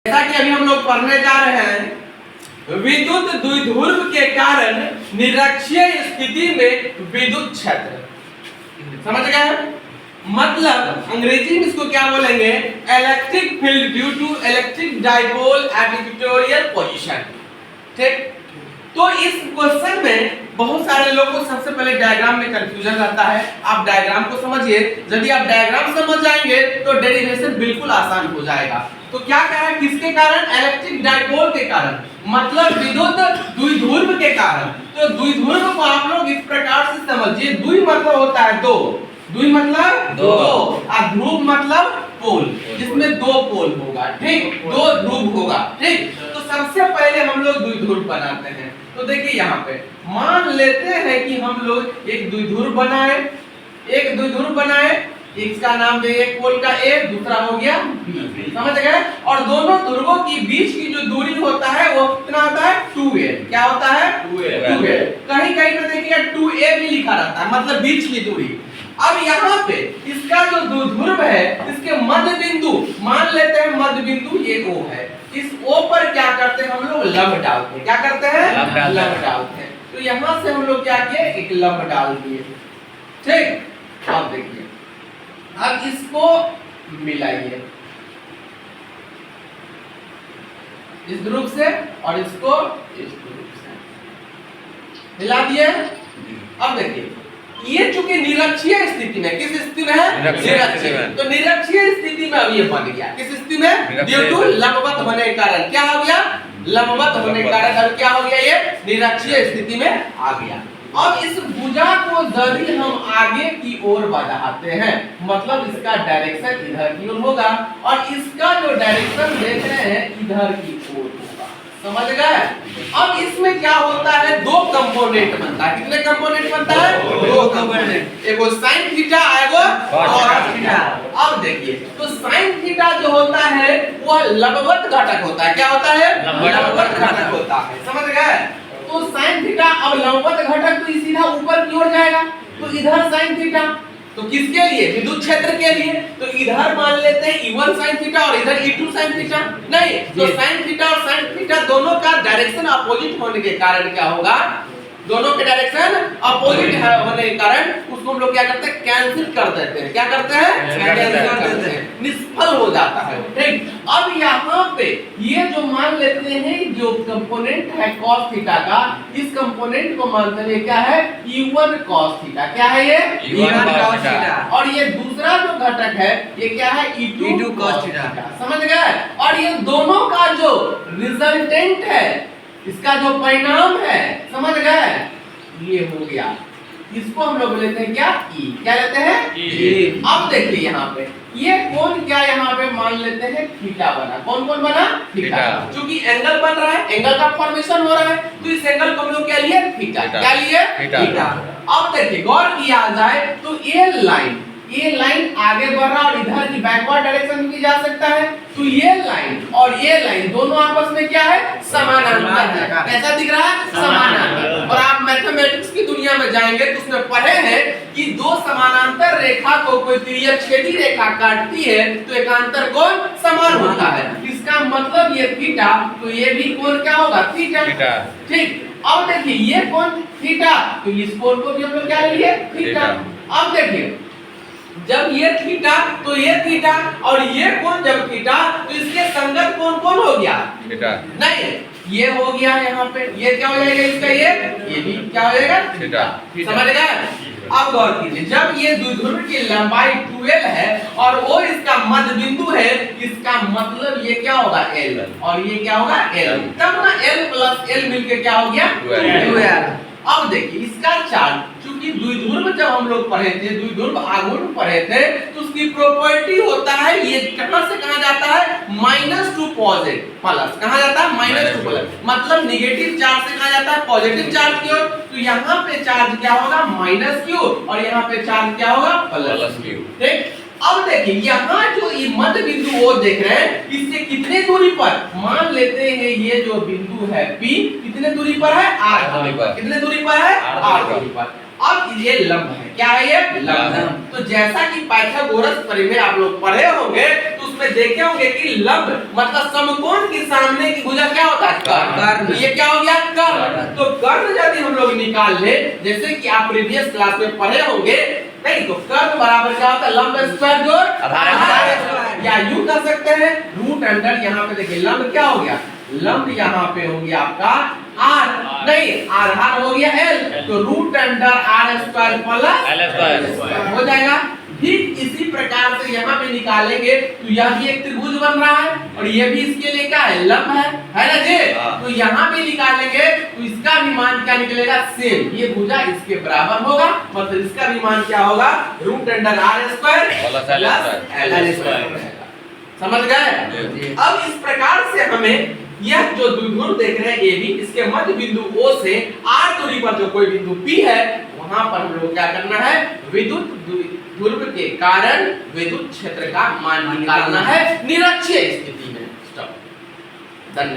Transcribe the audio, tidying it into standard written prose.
जैसा कि अभी हम लोग पढ़ने जा रहे हैं, विद्युत द्विध्रुव के कारण निरक्षीय स्थिति में विद्युत क्षेत्र, समझ गए? मतलब अंग्रेजी में इसको क्या बोलेंगे? Electric field due to electric dipole at equatorial position. ठीक, तो इस क्वेश्चन में बहुत सारे लोगों को सबसे पहले डायग्राम में कंफ्यूजन रहता है। आप डायग्राम को समझिए, यदि आप डायग्राम समझ जाएंगे तो डेरिवेशन बिल्कुल आसान हो जाएगा। तो क्या कह रहा है? किसके कारण? इलेक्ट्रिक डाइपोल के कारण, मतलब विद्युत द्विध्रुव के कारण। तो द्विध्रुव को आप लोग इस प्रकार से समझिए, द्वि मतलब होता है दो, द्वि मतलब दो, और ध्रुव मतलब पोल, जिसमें दो पोल होगा। ठीक, दो ध्रुव होगा। ठीक, तो सबसे पहले हम लोग द्विध्रुव बनाते हैं। तो देखिए यहाँ पे मान लेते हैं कि हम लोग एक द्विध्रुव बनाए, इसका नाम दे एक पोल का A, दूसरा हो गया B, समझ गए? और दोनों ध्रुवों की बीच की जो दूरी होता है वो कितना होता है? 2a। क्या होता है? 2a। कहीं कहीं पे देखिए 2a भी लिखा रहता है, मतलब बीच की दूरी। अब यहाँ पे इसका जो द्विध्रुव है, इसके मध्य बिंदु मान लेते हैं, मध्य बिंदु ये O है। इस O पर क्या करते हैं हम लोग? लंब डालते हैं। क्या करते हैं? लंब डालते हैं। तो यहाँ से हम लोग क्या किए? एक लंब डाल दिए। ठीक, अब देखिए, अब इसको मिलाइए इस ध्रुव से और इसको इस ध्रुव से मिला दिए। अब देखिए ये चूंकि निरक्षीय स्थिति में, किस स्थिति में है? निरक्षीय। तो निरक्षीय स्थिति में अब ये बन गया, किस स्थिति में? ड्यू टू लंबवत होने के कारण। क्या हो गया? लंबवत होने के कारण अब क्या हो गया? ये निरक्षीय स्थिति में आ गया। अब इस भुजा को यदि हम आगे की ओर बढ़ाते हैं, मतलब इसका डायरेक्शन इधर की ओर होगा और इसका जो डायरेक्शन देख रहे हैं इधर की ओर होगा, समझ गए? अब इसमें क्या होता है? दो कंपोनेंट बनता है। कितने कंपोनेंट बनता है? दो कंपोनेंट, एगो साइन थीटा, एगो कॉस थीटा। अब देखिए, तो साइन थीटा जो होता है वह लंबवत घटक होता है। क्या होता है? लंबवत घटक होता है, समझ गए? तो साइन थीटा, अब लंबवत घटक तो सीधा ऊपर की ओर जाएगा, तो इधर साइन थीटा, तो किसके लिए? विद्युत क्षेत्र के लिए। तो इधर मान लेते हैं E1 sin थीटा और इधर E2 sin थीटा। नहीं, तो sin थीटा और sin थीटा दोनों का डायरेक्शन अपोजिट होने के कारण क्या होगा? दोनों के डायरेक्शन अपोजिट होने के कारण उसको हम लोग क्या करते हैं? कैंसिल कर देते हैं। क्या करते हैं? कैंसिल कर देते हैं, निष्फल हो जाता है। ठीक, अब यहाँ पे ये जो मान लेते हैं जो कंपोनेंट है cos थीटा का, इस कंपोनेंट को मानते हैं क्या है? E1 cos theta. क्या है ये? E1 cos theta. और ये दूसरा जो घटक है ये क्या है? E2 cos theta. समझ गए? और ये दोनों का जो रिजल्टेंट है, इसका जो परिणाम है, समझ गए? ये हो गया, इसको हम लोग लेते हैं क्या? E। क्या लेते हैं? E। अब देखिए यहाँ पे ये कोण क्या यहाँ पे मान लेते हैं थीटा बना। कौन कौन बना? थीटा। क्योंकि एंगल बन रहा है, एंगल का फॉर्मेशन हो रहा है, तो इस एंगल को हम लोग क्या लिए? थीटा। क्या लिए? थीटा। अब देखिए गौर किया जाए तो ये लाइन आगे बढ़ रहा और इधर की बैकवर्ड डायरेक्शन में भी जा सकता है। तो ये लाइन और ये लाइन दोनों आपस में क्या है? समानांतर है। कैसा दिख रहा है? समानांतर। और आप मैथमेटिक्स की दुनिया में जाएंगे तो उसमें पढ़े हैं कि दो समानांतर रेखा को कोई तिर्यक-छेदी रेखा काटती है तो एकांतर कोण समान होता है। इसका मतलब ये थीटा, तो ये भी कोण क्या होगा? थीटा। ठीक, अब देखिए ये कोण थीटा, तो इस कोण को भी हम लोग क्या ले लिए? थीटा। अब देखिए जब ये थीटा तो ये थीटा और ये कोण जब थीटा तो इसके संगत कोण कौन हो गया? थीटा। नहीं, ये हो गया यहाँ पे, ये क्या हो जाएगा इसका? ये भी क्या हो जाएगा? थीटा। समझ गए? अब गौर कीजिए, जब ये द्विध्रुव की लंबाई 2l है और वो इसका मध्य बिंदु है, इसका मतलब ये क्या होगा? l, और ये क्या होगा? l। तब ना l प्लस l मिलके क्या हो गया? 2l। अब देखिए इसका चार्ज, चूंकि द्विध्रुव जब हम लोग पढ़े थे, द्विध्रुव आघूर्ण पढ़े थे, तो उसकी प्रॉपर्टी होता है ये कहां से कहां जाता है? Minus two positive plus. कहां जाता है? माइनस टू प्लस, मतलब नेगेटिव चार्ज से कहां जाता है? पॉजिटिव चार्ज की ओर। तो यहाँ पे चार्ज क्या होगा? माइनस क्यू, और यहाँ पे चार्ज क्या होगा? Plus Q. ठीक, अब देखिए यहाँ जो ये मध्य बिंदु वो देख रहे हैं, इससे कितने दूरी पर? मान लेते हैं ये जो बिंदु है P, कितने दूरी पर है? r दूरी पर। कितने दूरी पर है? r दूरी पर। अब ये लंब है, क्या है ये? लंब। तो जैसा कि पाइथागोरस परिमेय आप लोग पढ़े होंगे तो उसमें में देखे होंगे कि लंब मतलब समकोण के सामने की भुजा क्या होता है? कर्ण। तो ये क्या हो गया? कर्ण। तो कर्ण यदि हम लोग निकाल ले, जैसे कि आप प्रीवियस क्लास में पढ़े होंगे, नहीं तो कर्ण बराबर क्या होता है? लंब स्क्वायर जोड़ आधार स्क्वायर, या यूं कर सकते हैं रूट अंडर, यहाँ पे देखिए लंब क्या हो गया? लंब यहाँ पे हो गया आपका आर, नहीं आधार हो गया एल, तो root under R square plus L square हो जाएगा। ठीक इसी प्रकार से यहाँ पे निकालेंगे तो यह भी एक त्रिभुज बन रहा है और ये भी इसके लिए क्या है? लंब है ना जी? तो यहाँ पे निकालेंगे तो इसका भी मान क्या निकलेगा? सेम, ये भुजा इसके बराबर होगा, मतलब इसका भी मान क्या होगा? Root under R square plus L square. समझ गए? अब इस प्रकार से हमें यह जो द्विध्रुव देख रहे हैं AB, इसके मध्य बिंदु O से R दूरी पर जो कोई बिंदु P है, वहां पर हम लोग क्या करना है? विद्युत ध्रुव के कारण विद्युत क्षेत्र का मान निकालना है निरक्षीय स्थिति